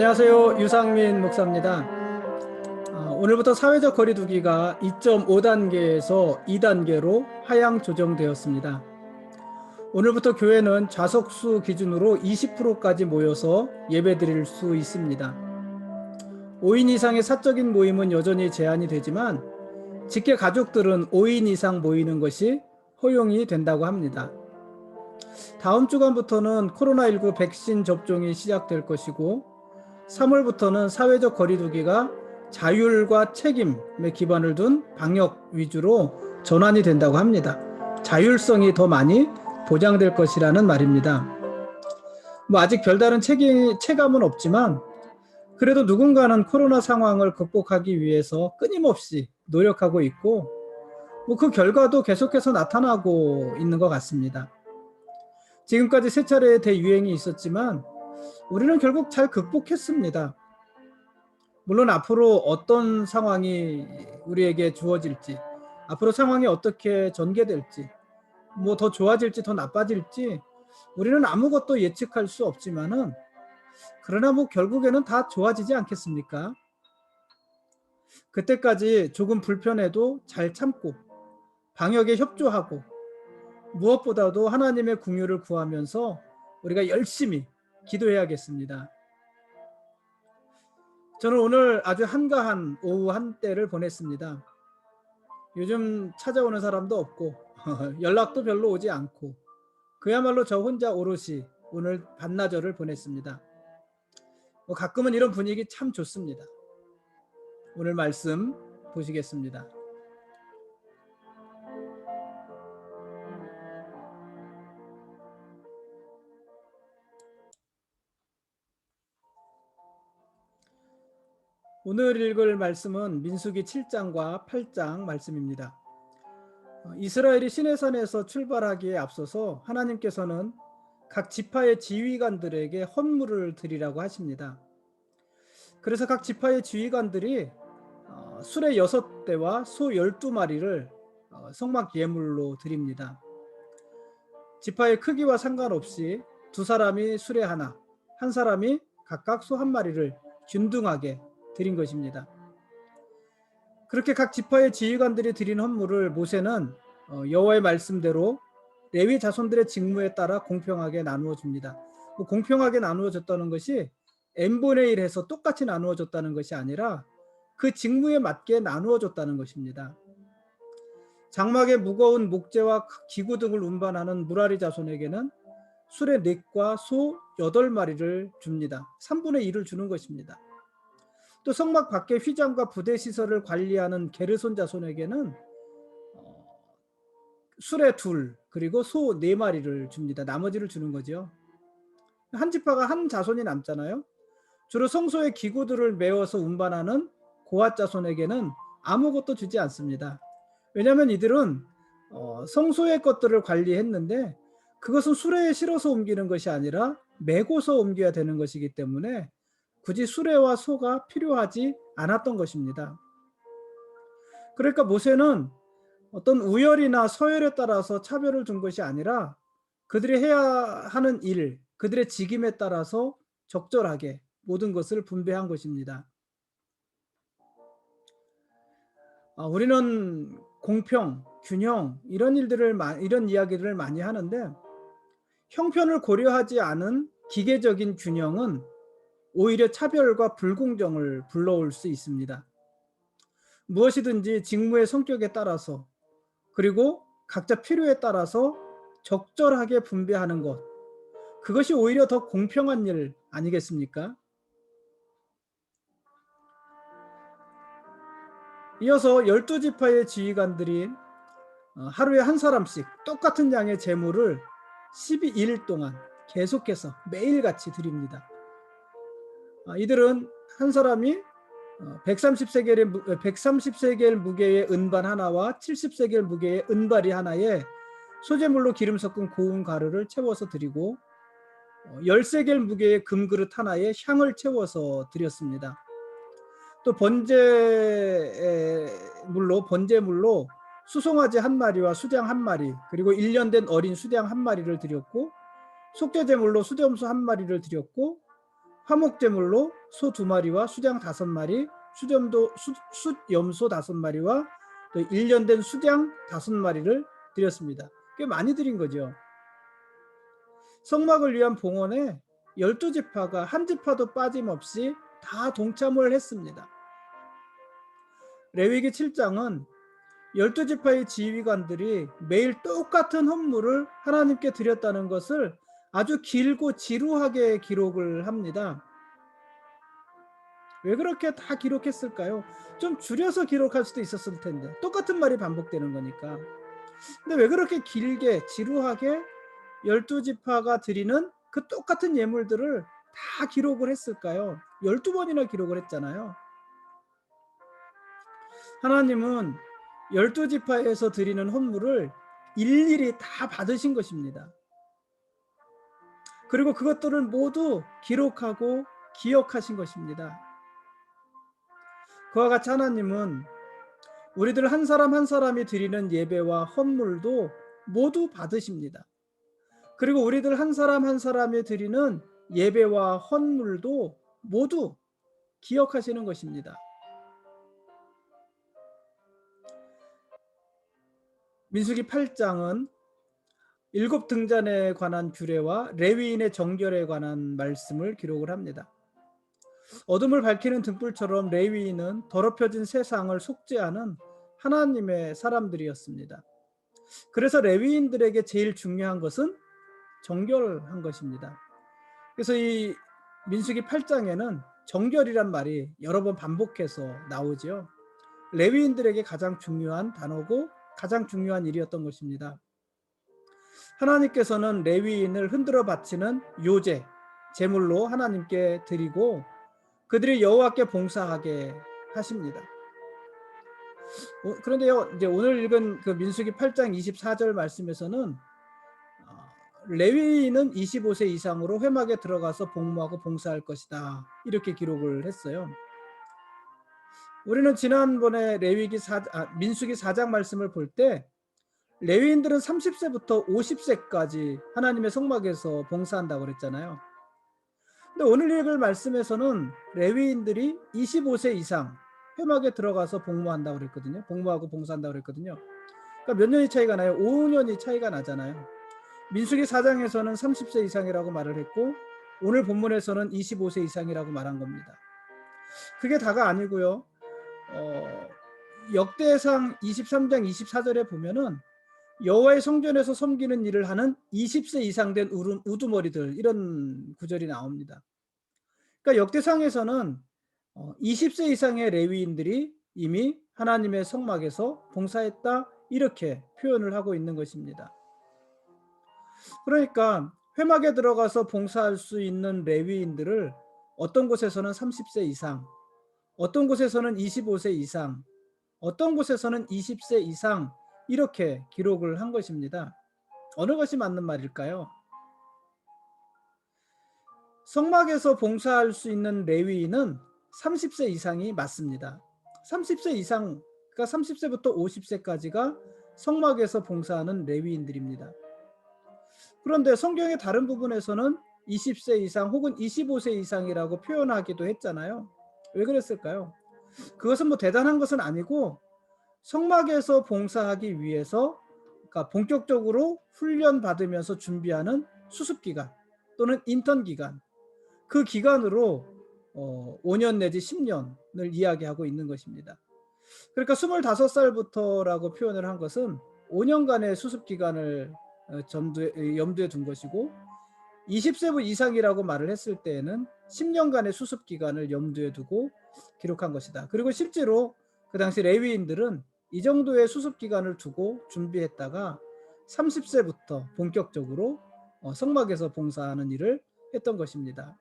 안녕하세요. 유상민 목사입니다. 오늘부터 사회적 거리두기가 2.5단계에서 2단계로 하향 조정되었습니다. 오늘부터 교회는 좌석수 기준으로 20%까지 모여서 예배드릴 수 있습니다. 5인 이상의 사적인 모임은 여전히 제한이 되지만 직계 가족들은 5인 이상 모이는 것이 허용이 된다고 합니다. 다음 주간부터는 코로나19 백신 접종이 시작될 것이고 3월부터는 사회적 거리두기가 자율과 책임에 기반을 둔 방역 위주로 전환이 된다고 합니다. 자율성이 더 많이 보장될 것이라는 말입니다. 아직 별다른 체감은 없지만 그래도 누군가는 코로나 상황을 극복하기 위해서 끊임없이 노력하고 있고 그 결과도 계속해서 나타나고 있는 것 같습니다. 지금까지 세 차례의 대유행이 있었지만 우리는 결국 잘 극복했습니다. 물론 앞으로 어떤 상황이 우리에게 주어질지, 앞으로 상황이 어떻게 전개될지, 더 좋아질지 더 나빠질지 우리는 아무것도 예측할 수 없지만은 그러나 결국에는 다 좋아지지 않겠습니까? 그때까지 조금 불편해도 잘 참고 방역에 협조하고 무엇보다도 하나님의 긍휼을 구하면서 우리가 열심히 기도해야겠습니다. 저는 오늘 아주 한가한 오후 한때를 보냈습니다. 요즘 찾아오는 사람도 없고 연락도 별로 오지 않고 그야말로 저 혼자 오롯이 오늘 반나절을 보냈습니다. 가끔은 이런 분위기 참 좋습니다. 오늘 말씀 보시겠습니다. 오늘 읽을 말씀은 민수기 7장과 8장 말씀입니다. 이스라엘이 시내산에서 출발하기에 앞서서 하나님께서는 각 지파의 지휘관들에게 헌물을 드리라고 하십니다. 그래서 각 지파의 지휘관들이 수레 6대와 소 12마리를 성막 예물로 드립니다. 지파의 크기와 상관없이 두 사람이 수레 하나, 한 사람이 각각 소 한 마리를 균등하게 드린 것입니다. 그렇게 각 지파의 지휘관들이 드린 헌물을 모세는 여호와의 말씀대로 레위 자손들의 직무에 따라 공평하게 나누어 줍니다. 공평하게 나누어 줬다는 것이 n분의 1 해서 똑같이 나누어 줬다는 것이 아니라 그 직무에 맞게 나누어 줬다는 것입니다. 장막의 무거운 목재와 기구 등을 운반하는 무라리 자손에게는 수레 4과 소 8마리를 줍니다. 3분의 1을 주는 것입니다. 또 성막 밖의 휘장과 부대 시설을 관리하는 게르손 자손에게는 수레 2 그리고 소 4마리를 줍니다. 나머지를 주는 거죠. 한 지파가 한 자손이 남잖아요. 주로 성소의 기구들을 메워서 운반하는 고앗 자손에게는 아무것도 주지 않습니다. 왜냐하면 이들은 성소의 것들을 관리했는데 그것은 수레에 실어서 옮기는 것이 아니라 메고서 옮겨야 되는 것이기 때문에 굳이 수레와 소가 필요하지 않았던 것입니다. 그러니까 모세는 어떤 우열이나 서열에 따라서 차별을 준 것이 아니라 그들이 해야 하는 일, 그들의 직임에 따라서 적절하게 모든 것을 분배한 것입니다. 우리는 공평, 균형 이런 이야기들을 많이 하는데 형편을 고려하지 않은 기계적인 균형은 오히려 차별과 불공정을 불러올 수 있습니다. 무엇이든지 직무의 성격에 따라서 그리고 각자 필요에 따라서 적절하게 분배하는 것, 그것이 오히려 더 공평한 일 아니겠습니까? 이어서 12지파의 지휘관들이 하루에 한 사람씩 똑같은 양의 제물을 12일 동안 계속해서 매일같이 드립니다. 이들은 한 사람이 130세겔 무게의 은반 하나와 70세겔 무게의 은발이 하나에 소재물로 기름 섞은 고운 가루를 채워서 드리고 10세겔 무게의 금그릇 하나에 향을 채워서 드렸습니다. 또 번제물로 수송아지 1마리와 수장 1마리 그리고 1년 된 어린 수장 1마리를 드렸고 속죄제물로 수염소 1마리를 드렸고 화목제물로 소 2마리와 수장 5마리, 숫염소 5마리와 또 1년 된 수장 5마리를 드렸습니다. 꽤 많이 드린 거죠. 성막을 위한 봉헌에 12지파가 한 지파도 빠짐없이 다 동참을 했습니다. 레위기 7장은 12지파의 지휘관들이 매일 똑같은 헌물을 하나님께 드렸다는 것을 아주 길고 지루하게 기록을 합니다. 왜 그렇게 다 기록했을까요? 좀 줄여서 기록할 수도 있었을 텐데, 똑같은 말이 반복되는 거니까. 근데 왜 그렇게 길게 지루하게 12지파가 드리는 그 똑같은 예물들을 다 기록을 했을까요? 12번이나 기록을 했잖아요. 하나님은 12지파에서 드리는 헌물을 일일이 다 받으신 것입니다. 그리고 그것들을 모두 기록하고 기억하신 것입니다. 그와 같이 하나님은 우리들 한 사람 한 사람이 드리는 예배와 헌물도 모두 받으십니다. 그리고 우리들 한 사람 한 사람이 드리는 예배와 헌물도 모두 기억하시는 것입니다. 민수기 8장은 7등잔에 관한 규례와 레위인의 정결에 관한 말씀을 기록을 합니다. 어둠을 밝히는 등불처럼 레위인은 더럽혀진 세상을 속죄하는 하나님의 사람들이었습니다. 그래서 레위인들에게 제일 중요한 것은 정결한 것입니다. 그래서 이 민수기 8장에는 정결이란 말이 여러 번 반복해서 나오죠. 레위인들에게 가장 중요한 단어고 가장 중요한 일이었던 것입니다. 하나님께서는 레위인을 흔들어 바치는 요제, 제물로 하나님께 드리고 그들이 여호와께 봉사하게 하십니다. 그런데요, 이제 오늘 읽은 그 민수기 8장 24절 말씀에서는 레위인은 25세 이상으로 회막에 들어가서 복무하고 봉사할 것이다, 이렇게 기록을 했어요. 우리는 지난번에 민수기 4장 말씀을 볼 때 레위인들은 30세부터 50세까지 하나님의 성막에서 봉사한다고 그랬잖아요. 근데 오늘 읽을 말씀에서는 레위인들이 25세 이상 회막에 들어가서 복무한다고 그랬거든요. 복무하고 봉사한다고 그랬거든요. 그러니까 몇 년이 차이가 나요? 5년이 차이가 나잖아요. 민수기 4장에서는 30세 이상이라고 말을 했고 오늘 본문에서는 25세 이상이라고 말한 겁니다. 그게 다가 아니고요. 역대상 23장 24절에 보면은 여호와의 성전에서 섬기는 일을 하는 20세 이상 된 우두머리들, 이런 구절이 나옵니다. 그러니까 역대상에서는 20세 이상의 레위인들이 이미 하나님의 성막에서 봉사했다, 이렇게 표현을 하고 있는 것입니다. 그러니까 회막에 들어가서 봉사할 수 있는 레위인들을 어떤 곳에서는 30세 이상, 어떤 곳에서는 25세 이상, 어떤 곳에서는 20세 이상, 이렇게 기록을 한 것입니다. 어느 것이 맞는 말일까요? 성막에서 봉사할 수 있는 레위인은 30세 이상이 맞습니다. 30세 이상, 그러니까 30세부터 50세까지가 성막에서 봉사하는 레위인들입니다. 그런데 성경의 다른 부분에서는 20세 이상 혹은 25세 이상이라고 표현하기도 했잖아요. 왜 그랬을까요? 그것은 뭐 대단한 것은 아니고 성막에서 봉사하기 위해서, 그러니까 본격적으로 훈련받으면서 준비하는 수습기간 또는 인턴 기간, 그 기간으로 5년 내지 10년을 이야기하고 있는 것입니다. 그러니까 25살부터라고 표현을 한 것은 5년간의 수습기간을 염두에 둔 것이고 20세 이상이라고 말을 했을 때에는 10년간의 수습기간을 염두에 두고 기록한 것이다. 그리고 실제로 그 당시 레위인들은 이 정도의 수습기간을 두고 준비했다가 30세부터 본격적으로 성막에서 봉사하는 일을 했던 것입니다.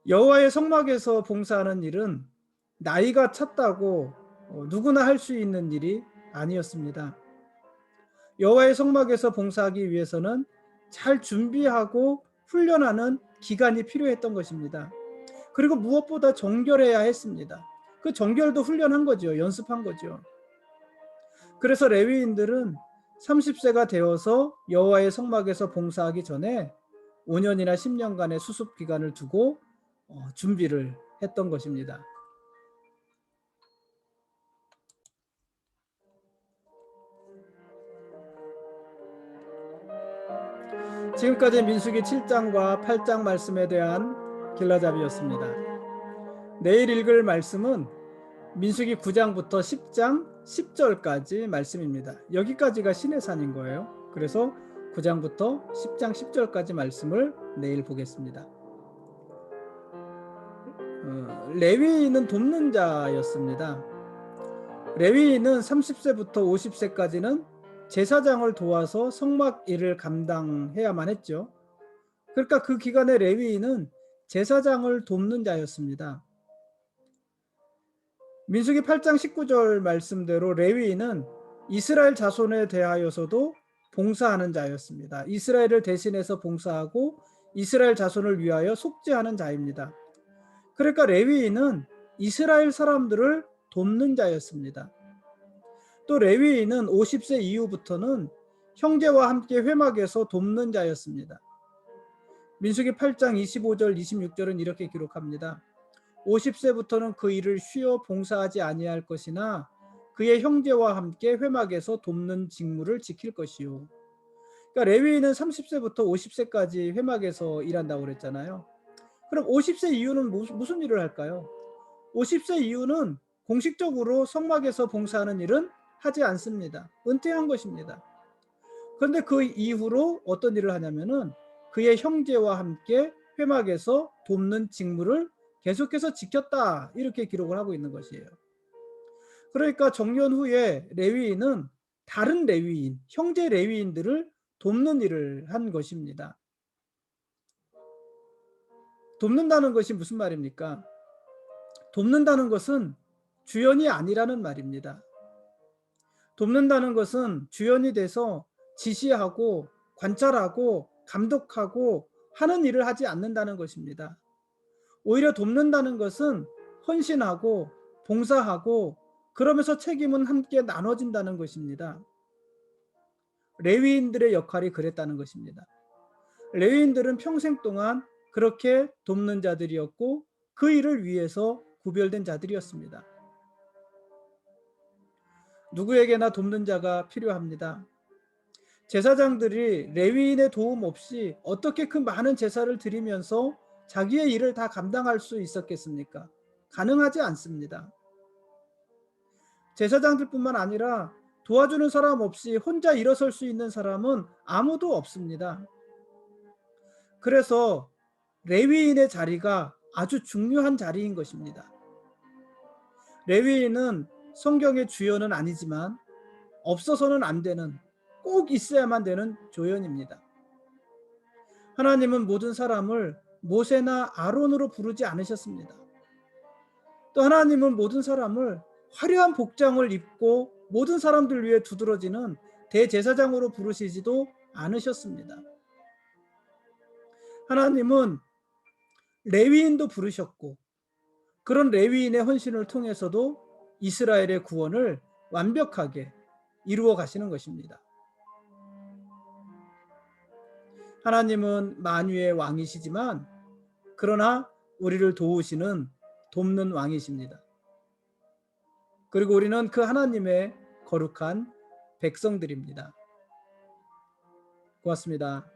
여호와의 성막에서 봉사하는 일은 나이가 찼다고 누구나 할 수 있는 일이 아니었습니다. 여호와의 성막에서 봉사하기 위해서는 잘 준비하고 훈련하는 기간이 필요했던 것입니다. 그리고 무엇보다 정결해야 했습니다. 그 정결도 훈련한 거죠. 연습한 거죠. 그래서 레위인들은 30세가 되어서 여호와의 성막에서 봉사하기 전에 5년이나 10년간의 수습 기간을 두고 준비를 했던 것입니다. 지금까지 민수기 7장과 8장 말씀에 대한 길라잡이였습니다. 내일 읽을 말씀은 민수기 9장부터 10장 10절까지 말씀입니다. 여기까지가 시내산인 거예요. 그래서 9장부터 10장 10절까지 말씀을 내일 보겠습니다. 레위인은 돕는 자였습니다. 레위인은 30세부터 50세까지는 제사장을 도와서 성막 일을 감당해야만 했죠. 그러니까 그 기간에 레위인은 제사장을 돕는 자였습니다. 민수기 8장 19절 말씀대로 레위인은 이스라엘 자손에 대하여서도 봉사하는 자였습니다. 이스라엘을 대신해서 봉사하고 이스라엘 자손을 위하여 속죄하는 자입니다. 그러니까 레위인은 이스라엘 사람들을 돕는 자였습니다. 또 레위인은 50세 이후부터는 형제와 함께 회막에서 돕는 자였습니다. 민수기 8장 25절 26절은 이렇게 기록합니다. 50세부터는 그 일을 쉬어 봉사하지 아니할 것이나 그의 형제와 함께 회막에서 돕는 직무를 지킬 것이요. 그러니까 레위인은 30세부터 50세까지 회막에서 일한다고 그랬잖아요. 그럼 50세 이후는 무슨 일을 할까요? 50세 이후는 공식적으로 성막에서 봉사하는 일은 하지 않습니다. 은퇴한 것입니다. 그런데 그 이후로 어떤 일을 하냐면은 그의 형제와 함께 회막에서 돕는 직무를 계속해서 지켰다, 이렇게 기록을 하고 있는 것이에요. 그러니까 정년 후에 레위인은 다른 레위인, 형제 레위인들을 돕는 일을 한 것입니다. 돕는다는 것이 무슨 말입니까? 돕는다는 것은 주연이 아니라는 말입니다. 돕는다는 것은 주연이 돼서 지시하고 관찰하고 감독하고 하는 일을 하지 않는다는 것입니다. 오히려 돕는다는 것은 헌신하고 봉사하고 그러면서 책임은 함께 나눠진다는 것입니다. 레위인들의 역할이 그랬다는 것입니다. 레위인들은 평생 동안 그렇게 돕는 자들이었고 그 일을 위해서 구별된 자들이었습니다. 누구에게나 돕는 자가 필요합니다. 제사장들이 레위인의 도움 없이 어떻게 그 많은 제사를 드리면서 자기의 일을 다 감당할 수 있었겠습니까? 가능하지 않습니다. 제사장들뿐만 아니라 도와주는 사람 없이 혼자 일어설 수 있는 사람은 아무도 없습니다. 그래서 레위인의 자리가 아주 중요한 자리인 것입니다. 레위인은 성경의 주연은 아니지만 없어서는 안 되는, 꼭 있어야만 되는 조연입니다. 하나님은 모든 사람을 모세나 아론으로 부르지 않으셨습니다. 또 하나님은 모든 사람을 화려한 복장을 입고 모든 사람들 위해 두드러지는 대제사장으로 부르시지도 않으셨습니다. 하나님은 레위인도 부르셨고 그런 레위인의 헌신을 통해서도 이스라엘의 구원을 완벽하게 이루어 가시는 것입니다. 하나님은 만유의 왕이시지만 그러나 우리를 도우시는 돕는 왕이십니다. 그리고 우리는 그 하나님의 거룩한 백성들입니다. 고맙습니다.